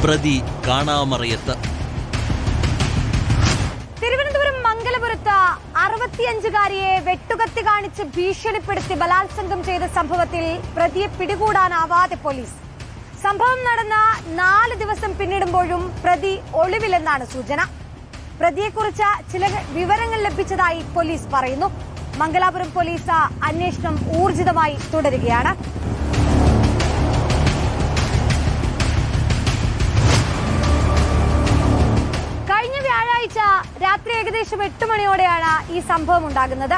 പ്രതി കാണാമറയത്ത്. തിരുവനന്തപുരം മംഗലപുരത്ത് 65-കാരിയെ വെട്ടുകത്തി കാണിച്ച് ഭീഷണിപ്പെടുത്തി ബലാത്സംഗം ചെയ്ത സംഭവത്തിൽ പ്രതിയെ പിടികൂടാനാവാതെ പോലീസ്. സംഭവം നടന്ന 4 ദിവസം പിന്നിടുമ്പോഴും പ്രതി ഒളിവിലെന്നാണ് സൂചന. പ്രതിയെക്കുറിച്ച് ചില വിവരങ്ങൾ ലഭിച്ചതായി പോലീസ് പറയുന്നു. മംഗലാപുരം പോലീസ് അന്വേഷണം ഊർജിതമായി തുടരുകയാണ്. കഴിഞ്ഞ വ്യാഴാഴ്ച രാത്രി ഏകദേശം 8 മണിയോടെയാണ് ഈ സംഭവം ഉണ്ടാകുന്നത്.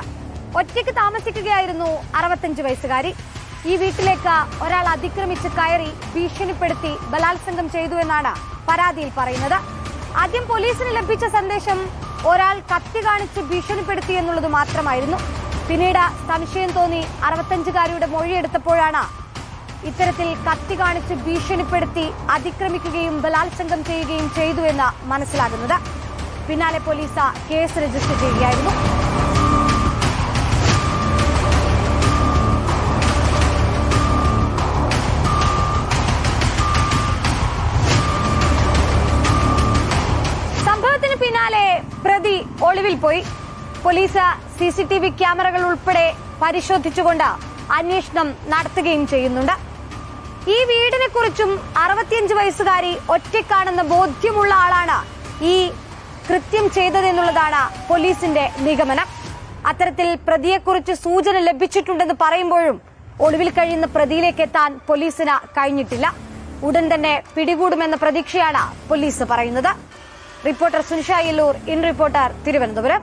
ഒറ്റയ്ക്ക് താമസിക്കുകയായിരുന്നു 65 വയസ്സുകാരി. ഈ വീട്ടിലേക്ക് ഒരാൾ അതിക്രമിച്ച് കയറി ഭീഷണിപ്പെടുത്തി ബലാത്സംഗം ചെയ്തു എന്നാണ് പരാതിയിൽ പറയുന്നത്. ആദ്യം പോലീസിന് ലഭിച്ച സന്ദേശം ഒരാൾ കത്തി കാണിച്ച് ഭീഷണിപ്പെടുത്തി എന്നുള്ളത് മാത്രമായിരുന്നു. പിന്നീട് സംശയം തോന്നി 65-കാരിയുടെ മൊഴിയെടുത്തപ്പോഴാണ് ഇത്തരത്തിൽ കത്തി കാണിച്ച് ഭീഷണിപ്പെടുത്തി അതിക്രമിക്കുകയും ബലാത്സംഗം ചെയ്യുകയും ചെയ്തു എന്ന് മനസ്സിലാകുന്നത്. പിന്നാലെ പോലീസ് കേസ് രജിസ്റ്റർ ചെയ്യുകയായിരുന്നു. സംഭവത്തിന് പിന്നാലെ പ്രതി ഒളിവിൽ പോയി. പോലീസ് CCTV ക്യാമറകൾ ഉൾപ്പെടെ പരിശോധിച്ചുകൊണ്ട് അന്വേഷണം നടത്തുകയും ചെയ്യുന്നുണ്ട്. ഈ വീടിനെ കുറിച്ചും 65 വയസ്സുകാരി ഒറ്റയ്ക്കാണെന്ന് ബോധ്യമുള്ള ആളാണ് ഈ കൃത്യം ചെയ്തതെന്നുള്ളതാണ് പോലീസിന്റെ നിഗമനം. അത്തരത്തിൽ പ്രതിയെക്കുറിച്ച് സൂചന ലഭിച്ചിട്ടുണ്ടെന്ന് പറയുമ്പോഴും ഒളിവിൽ കഴിയുന്ന പ്രതിയിലേക്ക് എത്താൻ പോലീസിന് കഴിഞ്ഞിട്ടില്ല. ഉടൻ തന്നെ പിടികൂടുമെന്ന പ്രതീക്ഷയാണ് പോലീസ് പറയുന്നത്. Reporter Sunisha Yellur, in reporter, Thiruvananthapuram.